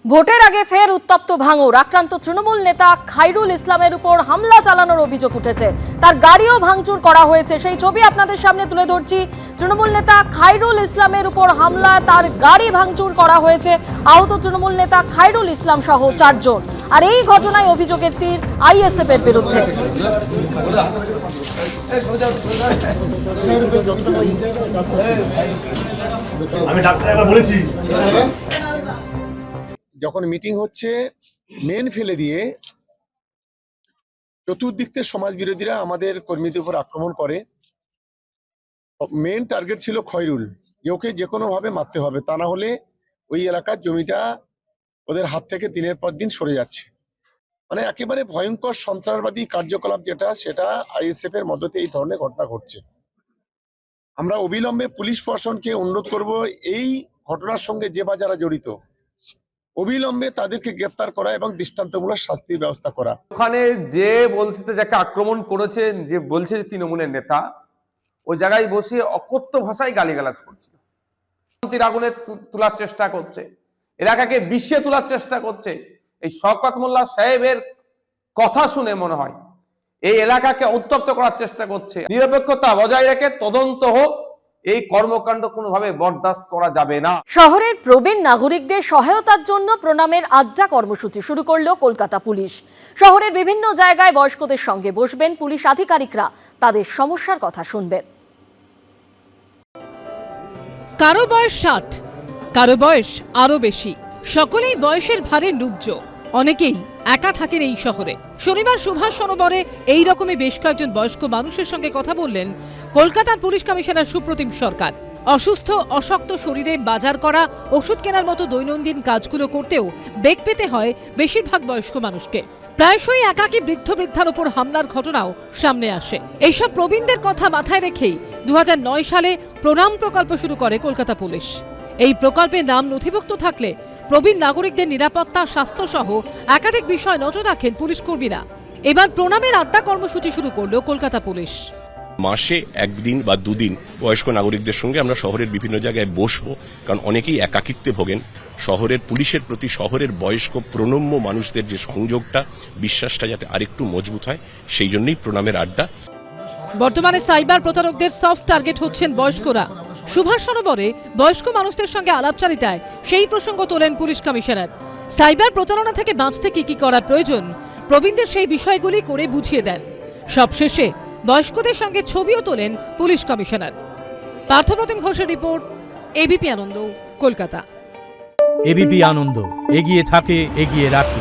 ভোটের আগে ফের উত্তপ্ত ভাঙড়। আক্রান্ত তৃণমূল নেতা খাইরুল ইসলামের উপর হামলা চালানোর অভিযোগ উঠেছে। তার গাড়িও ভাঙচুর করা হয়েছে। সেই ছবি আপনাদের সামনে তুলে ধরছি। তৃণমূল নেতা খাইরুল ইসলামের উপর হামলা, তার গাড়ি ভাঙচুর করা হয়েছে। আহত তৃণমূল নেতা খাইরুল ইসলাম সহ 4 জন। আর এই ঘটনায় অভিযোগের তীর আইএসএফ এর বিরুদ্ধে। আমি ডাক্তার একবার বলেছি, যখন মিটিং হচ্ছে মেন ফেলে দিয়ে চতুর্দিক থেকে সমাজ বিরোধীরা আমাদের কর্মীদের উপর আক্রমণ করে। মেন টার্গেট ছিল খয়রুল, যে ওকে যে কোনো ভাবে মারতে হবে, তা না হলে ওই এলাকার জমিটা ওদের হাত থেকে দিনের পর দিন সরে যাচ্ছে। মানে একেবারে ভয়ঙ্কর সন্ত্রাসবাদী কার্যকলাপ যেটা, সেটা আইএসএফ এর মদতে এই ধরনের ঘটনা ঘটছে। আমরা অবিলম্বে পুলিশ প্রশাসনকে অনুরোধ করব, এই ঘটনার সঙ্গে যে বা যারা জড়িত অবিলম্বে তাদেরকে গ্রেপ্তার করা এবং দৃষ্টান্তমূলক শাস্তির ব্যবস্থা করা। ওখানে যে বলছে যাকে আক্রমণ করেছেন, যে বলছে যে তৃণমূলের নেতা, ওই জায়গায় বসে অকথ্য ভাষায় গালিগালাজ করছিল, শান্তির আগুনে তোলার চেষ্টা করছে, এলাকাকে বিষে তোলার চেষ্টা করছে। এই শওকত মোল্লা সাহেবের কথা শুনে মনে হয় এই এলাকাকে উত্তপ্ত করার চেষ্টা করছে। নিরপেক্ষতা বজায় রেখে তদন্ত হোক, এই কর্মকাণ্ড কোনোভাবে বরদাস্ত করা যাবে না। শহরের প্রবীণ নাগরিকদের সহায়তার জন্য প্রণামের আড্ডা কর্মসূচি শুরু করলো কলকাতা পুলিশ। শহরের বিভিন্ন জায়গায় বয়স্কদের সঙ্গে বসবেন পুলিশ আধিকারিকরা, তাদের সমস্যার কথা শুনবেন। কারো বয়স 60, কারো বয়স আরো বেশি, সকলেই বয়সের ভারে নুব্জ। অনেকেই একা থাকেন এই শহরে। শনিবার সুভাষ সরোবরে এই রকমই বেশ কয়েকজন বয়স্ক মানুষের সঙ্গে কথা বললেন কলকাতার পুলিশ কমিশনার সুপ্রতিম সরকার। অসুস্থ অশক্ত শরীরে বাজার করা, ওষুধ কেনার মতো দৈনন্দিন কাজগুলো করতেও বেগ পেতে হয় বেশিরভাগ বয়স্ক মানুষকে। প্রায়শই একাকী বৃদ্ধ বৃদ্ধার ওপর হামলার ঘটনাও সামনে আসে। এইসব প্রবীণদের কথা মাথায় রেখেই 2009 সালে প্রণাম প্রকল্প শুরু করে কলকাতা পুলিশ। এই প্রকল্পে নাম নথিভুক্ত থাকলে প্রবীণ নাগরিকদের নিরাপত্তা, স্বাস্থ্য সহ একাধিক বিষয় নজর রাখেন পুলিশ কর্মীরা। এবার প্রণামের আড্ডা কর্মসূচি শুরু করলো কলকাতা পুলিশ। মাসে একদিন বা দুদিন বয়স্ক নাগরিকদের সঙ্গে আমরা শহরের বিভিন্ন জায়গায় বসবো, কারণ অনেকেই একাকিত্বে ভোগেন। শহরের পুলিশের প্রতি শহরের বয়স্ক প্রণম্য মানুষদের যে সংযোগটা, বিশ্বাসটা যাতে আরেকটু মজবুত হয়, সেই জন্যই প্রণামের আড্ডা। বর্তমানে সাইবার প্রতারকদের সফট টার্গেট হচ্ছেন বয়স্করা। সুভাষ সরোবরে বয়স্ক মানুষদের সঙ্গে আলাপচারিতায় সেই প্রসঙ্গ তোলেন পুলিশ কমিশনার। সাইবার প্রতারণা থেকে বাঁচতে কি করা প্রয়োজন, প্রবীণদের সেই বিষয়গুলি করে বুঝিয়ে দেন। সবশেষে বয়স্কদের সঙ্গে ছবিও তোলেন পুলিশ কমিশনার। পার্থপ্রতিম ঘোষের report, ABP Ananda, Kolkata. ABP Ananda, এগিয়ে থাকে, এগিয়ে রাখে।